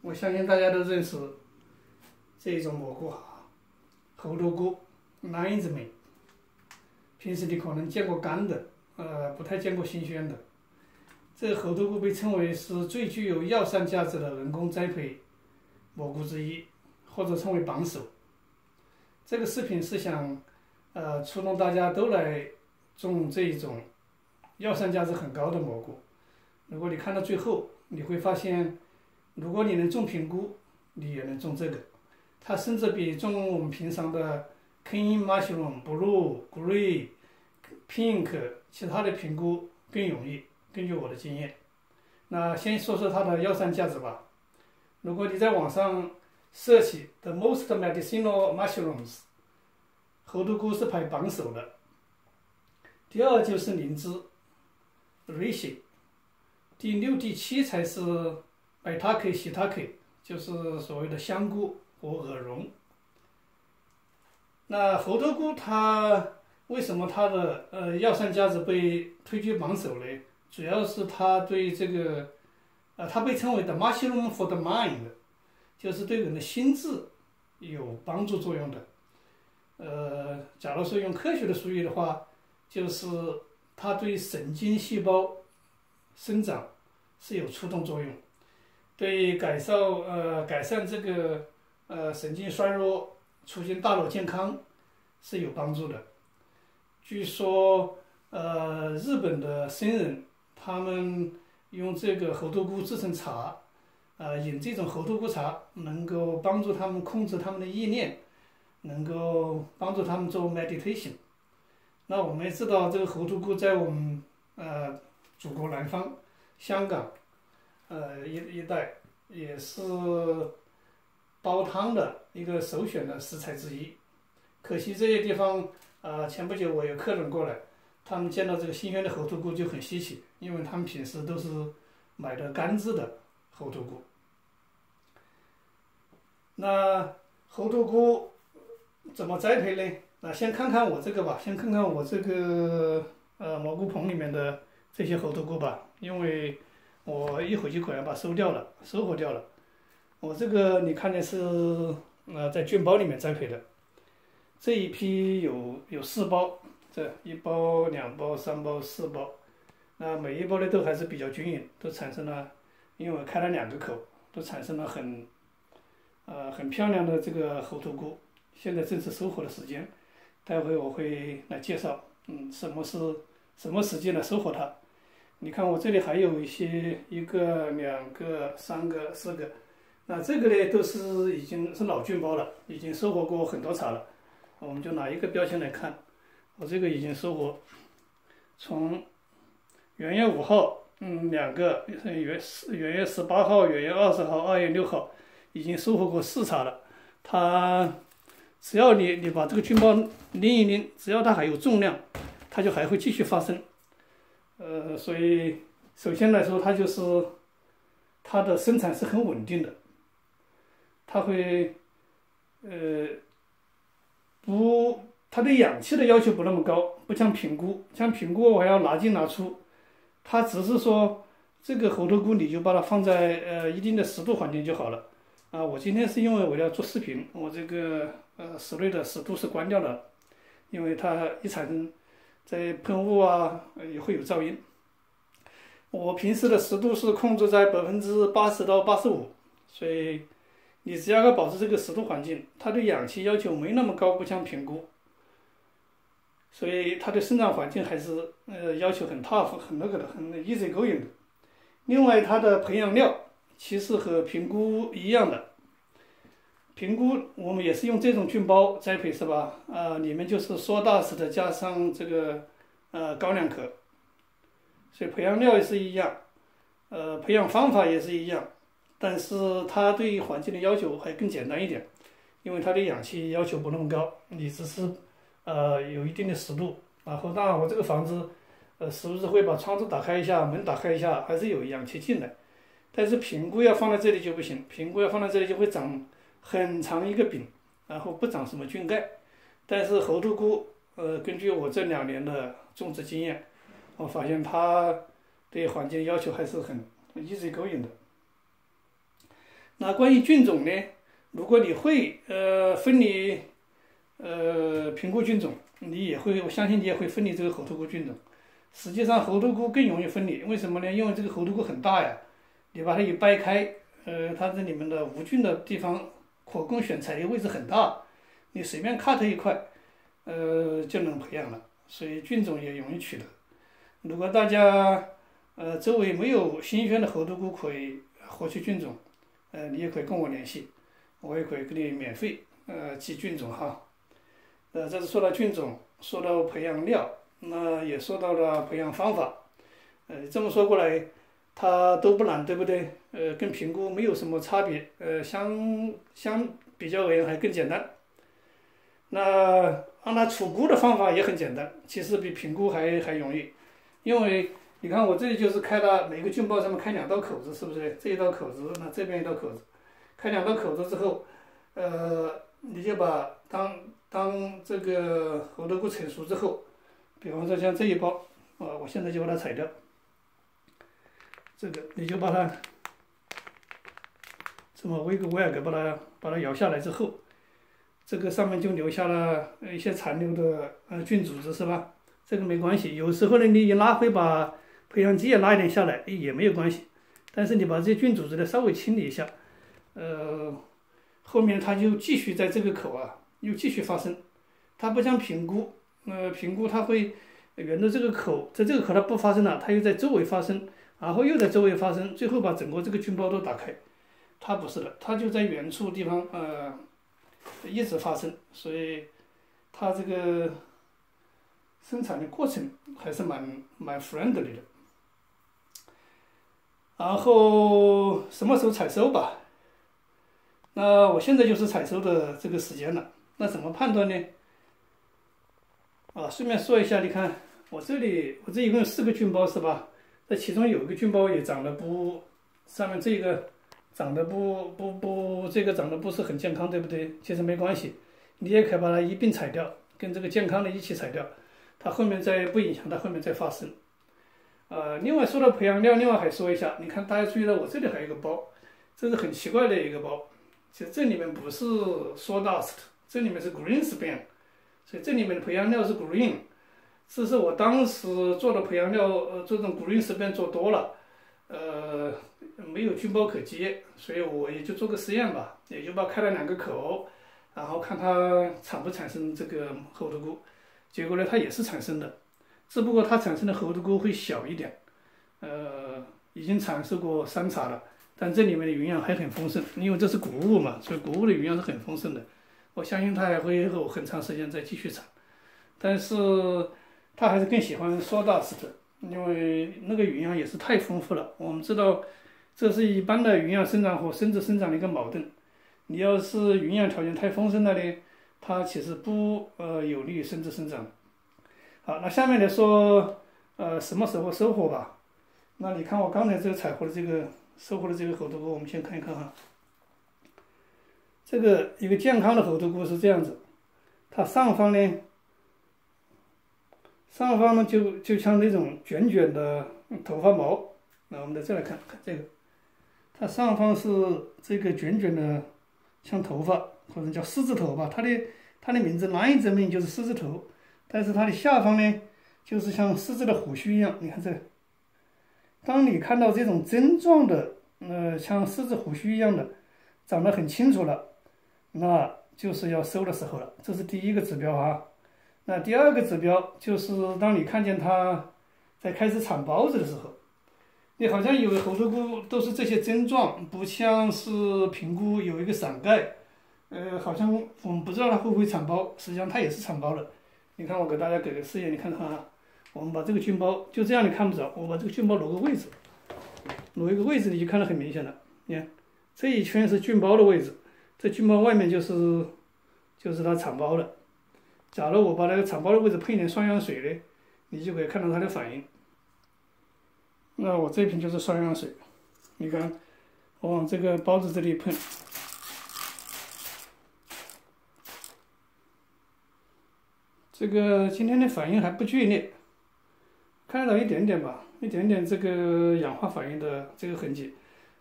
我相信大家都认识这一种蘑菇哈，猴头菇 lion's mane。平时你可能见过干的，不太见过新鲜的。这个猴头菇被称为是最具有药膳价值的人工栽培蘑菇之一，或者称为榜首。这个视频是想触动大家都来种这一种药膳价值很高的蘑菇。如果你看到最后，你会发现，如果你能种平菇，你也能种这个。它甚至比种我们平常的 king mushroom、blue、green、pink 其他的平菇更容易。根据我的经验，那先说说它的药膳价值吧。如果你在网上设起 the most medicinal mushrooms， 猴头菇是排榜首的。第二就是灵芝 reishi， 第6、第7才是 maitake、shiitake， 就是所谓的香菇和耳茸。那猴头菇它为什么它的药膳价值被推居榜首呢？主要是它对这个，它被称为的 mushroom for the mind， 就是对人的心智有帮助作用的。假如说用科学的术语的话，就是它对神经细胞生长是有促动作用，对改善这个神经衰弱、促进大脑健康是有帮助的。据说日本的僧人他们用这个猴头菇制成茶，饮这种猴头菇茶能够帮助他们控制他们的意念，能够帮助他们做 meditation。那我们也知道，这个猴头菇在我们祖国南方、香港一带也是煲汤的一个首选的食材之一。可惜这些地方前不久我有客人过来，他们见到这个新鲜的猴头菇就很稀奇，因为他们平时都是买的干制的猴头菇。那猴头菇怎么栽培呢？那先看看我这个吧，先看看我这个蘑菇棚里面的这些猴头菇吧，因为我一回去果然把收获掉了。我这个你看的是在菌包里面栽培的，这一批有4包。这1包、2包、3包、4包，那每一包呢都还是比较均匀，都产生了，因为我开了2个口，都产生了很漂亮的这个猴头菇。现在正是收获的时间，待会我会来介绍，什么时间来收获它。你看我这里还有一些1个、2个、3个、4个，那这个呢都是已经是老菌包了，已经收获过很多茬了。我们就拿一个标签来看。我这个已经收获，从元月5号，2个，元月18号、元月20号、2月6号，已经收获过4茬了。它只要你把这个菌包拎一拎，只要它还有重量，它就还会继续发生。所以首先来说，它就是它的生产是很稳定的，它会它对氧气的要求不那么高，不像平菇，我还要拿进拿出。它只是说这个猴头菇你就把它放在一定的湿度环境就好了。我今天是因为我要做视频，我这个室内的湿度是关掉了，因为它一产生在喷雾也会有噪音。我平时的湿度是控制在80%到85%，所以你只要保持这个湿度环境，它对氧气要求没那么高，不像平菇。所以它对生长环境还是要求很 tough 很easy going 的。另外它的培养料其实和平菇一样的，平菇我们也是用这种菌包栽培是吧？里面就是说大式的加上这个高粱壳，所以培养料也是一样，培养方法也是一样，但是它对环境的要求还更简单一点，因为它对氧气要求不那么高，你只是有一定的湿度，然后当然我这个房子，时不时会把窗子打开一下，门打开一下，还是有氧气进来。但是平菇要放在这里就不行，平菇要放在这里就会长很长一个柄，然后不长什么菌盖。但是猴头菇，根据我这2年的种植经验，我发现它对环境要求还是很easy going的。那关于菌种呢，如果你会分离评估菌种，你也会，我相信你也会分离这个猴头菇菌种。实际上猴头菇更容易分离，为什么呢？因为这个猴头菇很大呀，你把它一掰开，它这里面的无菌的地方可供选材的位置很大，你随便 cut 一块，就能培养了，所以菌种也容易取得。如果大家周围没有新鲜的猴头菇可以获取菌种，你也可以跟我联系，我也可以给你免费寄菌种哈。这是说到菌种，说到培养料，那也说到了培养方法。这么说过来，它都不难，对不对？跟评估没有什么差别，相比较而言还更简单。那让它出菇的方法也很简单，其实比评估还容易，因为你看我这里就是开了每个菌包上面开2道口子，是不是？这一道口子，那这边一道口子，开2道口子之后，你就把当这个猴头菇成熟之后，比方说像这一包，我现在就把它采掉，这个你就把它这么微个威尔给把它摇下来之后，这个上面就留下了一些残留的菌组织，是吧？这个没关系，有时候呢你一拉会把培养基也拉一点下来，也没有关系，但是你把这些菌组织呢稍微清理一下，后面它就继续在这个口又继续发生，它不像评估，评估它会沿着这个口，在这个口它不发生了，它又在周围发生，然后又在周围发生，最后把整个这个菌包都打开。它不是的，它就在远处地方一直发生，所以它这个生产的过程还是蛮 friendly 的。然后什么时候采收吧？那我现在就是采收的这个时间了。那怎么判断呢？顺便说一下，你看我这一共有4个菌包是吧？这其中有一个菌包也长得不，上面这个长得这个长得不是很健康，对不对？其实没关系，你也可以把它一并采掉，跟这个健康的一起采掉，它后面再不影响它后面再发生。另外说到培养料，另外还说一下，你看大家注意到我这里还有一个包，这是很奇怪的一个包，其实这里面不是 sawdust， 这里面是 green spin， 所以这里面的培养料是 green， 这是我当时做的培养料，这种 green spin 做多了，没有菌包可接，所以我也就做个实验吧，也就把开了2个口，然后看它产不产生这个猴头菇，结果呢它也是产生的。只不过它产生的猴头菇会小一点，已经产生过3茬了，但这里面的营养还很丰盛，因为这是谷物嘛，所以谷物的营养是很丰盛的。我相信它还会有很长时间再继续产，但是它还是更喜欢sawdust，因为那个营养也是太丰富了。我们知道，这是一般的营养生长和生殖生长的一个矛盾。你要是营养条件太丰盛了呢，它其实不有利于生殖生长。好，那下面来说，什么时候收获吧？那你看我刚才这个收获的这个猴头菇，我们先看一看哈。这个一个健康的猴头菇是这样子，它上方呢就像那种卷卷的头发毛。那我们在这来看看这个，它上方是这个卷卷的像头发，或者叫狮子头吧，它的名字难以证明就是狮子头。但是它的下方呢，就是像狮子的胡须一样。你看这，当你看到这种针状的，像狮子胡须一样的，长得很清楚了，那就是要收的时候了。这是第一个指标啊。那第2个指标就是当你看见它在开始产孢子的时候，你好像以为猴头菇都是这些针状，不像是平菇有一个伞盖，好像我们不知道它会不会产孢，实际上它也是产孢的。你看我给大家给个示意，你看看啊，我们把这个菌包就这样你看不着，我把这个菌包挪个位置，挪一个位置你就看得很明显了。你看这一圈是菌包的位置，这菌包外面就是它产孢的。假如我把那个产孢的位置喷一点双氧水呢，你就可以看到它的反应。那我这瓶就是双氧水，你看我往这个孢子这里喷。这个今天的反应还不剧烈，看到一点点吧，一点点这个氧化反应的这个痕迹。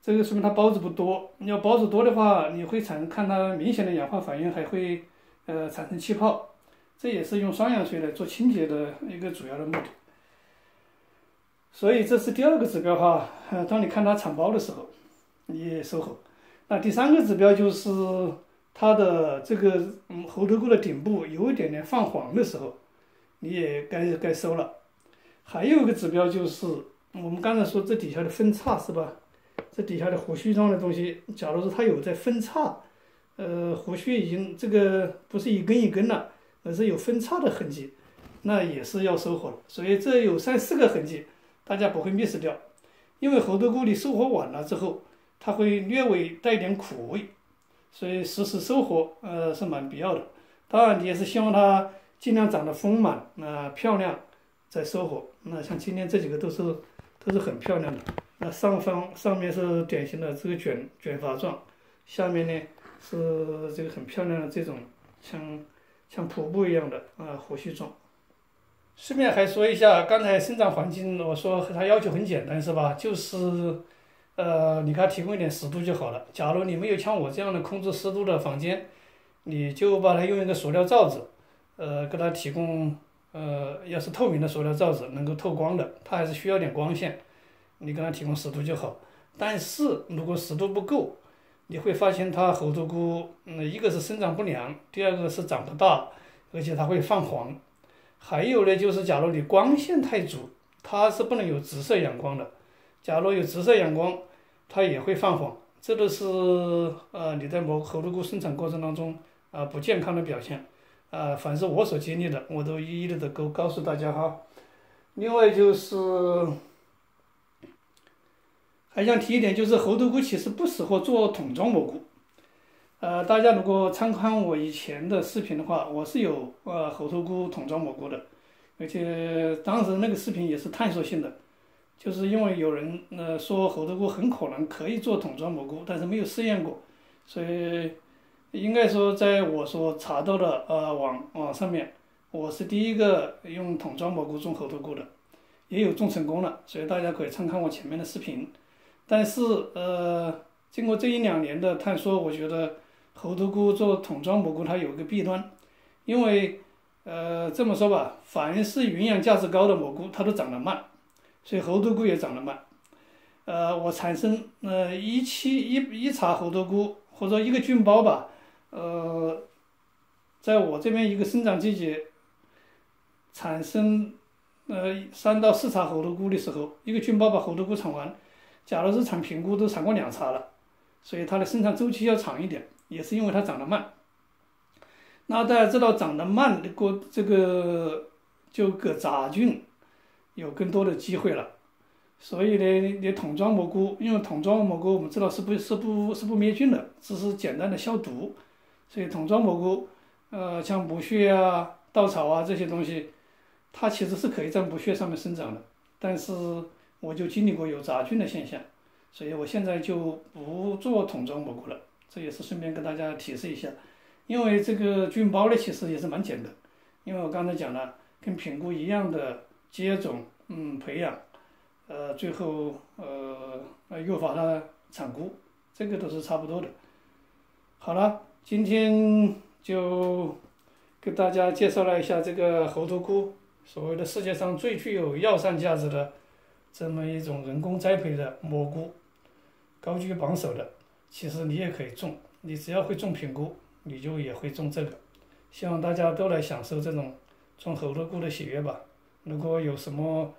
这个说明它孢子不多。你要孢子多的话，你会看它明显的氧化反应，还会产生气泡，这也是用双氧水来做清洁的一个主要的目的。所以这是第2个指标哈，当你看它产孢的时候，你也收喉。那第3个指标就是它的这个猴头菇的顶部有一点点泛黄的时候，你也该收了。还有一个指标就是我们刚才说这底下的分叉是吧？这底下的胡须状的东西，假如说它有在分叉，胡须已经这个不是一根一根了，而是有分叉的痕迹，那也是要收获了。所以这有3、4个痕迹，大家不会 miss 掉。因为猴头菇你收获晚了之后，它会略微带点苦味，所以实时收获是蛮必要的。当然你也是希望它尽量长得丰满漂亮再收获。那像今天这几个都是很漂亮的。那上面是典型的这个卷发状，下面呢是这个很漂亮的这种像瀑布一样的胡须状。顺便还说一下，刚才生长环境我说它要求很简单是吧？就是你给它提供一点湿度就好了。假如你没有像我这样的控制湿度的房间，你就把它用一个塑料罩子，给它提供要是透明的塑料罩子能够透光的，它还是需要点光线。你给它提供湿度就好，但是如果湿度不够，你会发现它猴头菇，一个是生长不良，第2个是长不大，而且它会泛黄。还有呢，就是假如你光线太足，它是不能有直射阳光的。假如有直射阳光，它也会泛黄。这都是你在猴头菇生产过程当中不健康的表现。凡是我所经历的，我都一一的都告诉大家哈。另外就是还想提一点，就是猴头菇其实不适合做桶装蘑菇。大家如果参看我以前的视频的话，我是有猴头菇桶装蘑菇的，而且当时那个视频也是探索性的，就是因为有人说猴头菇很可能可以做桶装蘑菇，但是没有试验过，所以应该说在我所查到的网上面，我是第一个用桶装蘑菇种猴头菇的，也有种成功了，所以大家可以参看我前面的视频。但是经过这1、2年的探索，我觉得猴头菇做桶装蘑菇它有一个弊端，因为这么说吧，凡是营养价值高的蘑菇它都长得慢，所以猴头菇也长得慢。我产生一茬猴头菇或者一个菌包吧，在我这边一个生长季节产生3到4茬猴头菇的时候，一个菌包把猴头菇产完。假如是产平菇都产过2茬了，所以它的生长周期要长一点，也是因为它长得慢。那大家知道长得慢的这个就给杂菌有更多的机会了。所以呢，你桶装蘑菇，因为桶装蘑菇我们知道是不灭菌的，只是简单的消毒。所以桶装蘑菇，像木屑啊、稻草啊这些东西，它其实是可以在木屑上面生长的，但是我就经历过有杂菌的现象，所以我现在就不做桶装蘑菇了。这也是顺便跟大家提示一下，因为这个菌包呢其实也是蛮简单，因为我刚才讲了，跟品菇一样的接种培养，最后诱发它产菇，这个都是差不多的。好了，今天就给大家介绍了一下这个猴头菇，所谓的世界上最具有药膳价值的这么一种人工栽培的蘑菇，高居榜首的。其实你也可以种，你只要会种品菇，你就也会种这个。希望大家都来享受这种种猴头菇的喜悦吧。如果有什么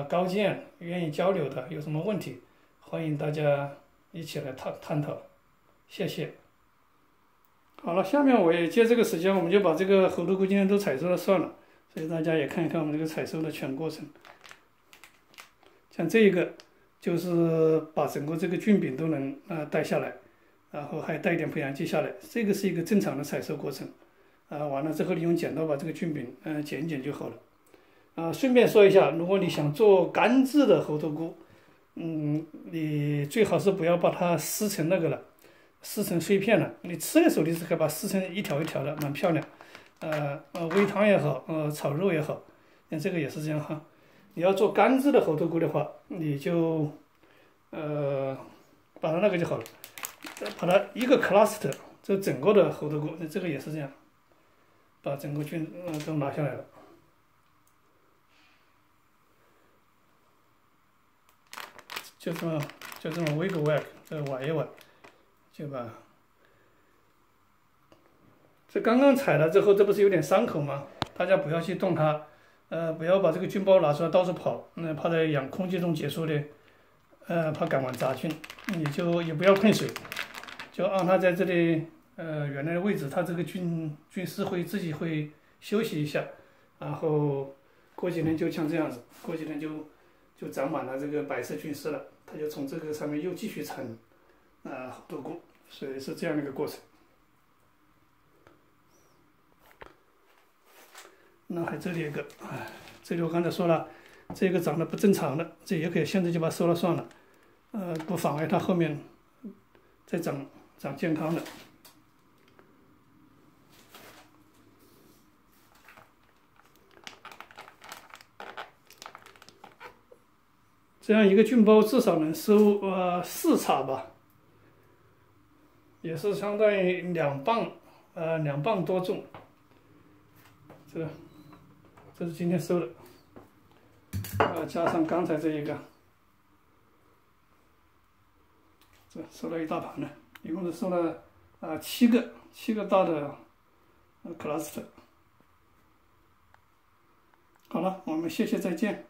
高见愿意交流的，有什么问题，欢迎大家一起来探讨。谢谢。好了，下面我也借这个时间，我们就把这个猴头菇今天都采收了算了，所以大家也看一看我们这个采收的全过程。像这一个就是把整个这个菌柄都能带下来，然后还带一点培养基下来，这个是一个正常的采收过程。完了之后你用剪刀把这个菌柄剪一剪就好了。顺便说一下，如果你想做干制的猴头菇，你最好是不要把它撕成那个了，撕成碎片了。你吃的时候你是可以把它撕成一条一条的，蛮漂亮。煨汤也好，炒肉也好，像这个也是这样哈。你要做干制的猴头菇的话，你就把它那个就好了，把它一个 cluster， 这整个的猴头菇，这个也是这样，把整个菌都拿下来了。就这么 wiggle wag， 这崴一崴，就把这刚刚采了之后，这不是有点伤口吗？大家不要去动它，不要把这个菌包拿出来到处跑，怕在氧空气中结束的，怕感染杂菌，也不要喷水，就让它在这里，原来的位置，它这个菌丝自己会休息一下，然后过几天就像这样子，过几天就长满了这个白色菌丝了。它就从这个上面又继续产猴头菇，所以是这样的一个过程。那还这里有一个，这里我刚才说了，这个长得不正常的，这也可以现在就把它收了算了，不妨碍它后面再长健康的。这样一个菌包至少能收4叉吧，也是相当于2磅，2磅多重。这是今天收的，加上刚才这一个，这收了一大盘了，一共是收了7个大的cluster。好了，我们谢谢再见。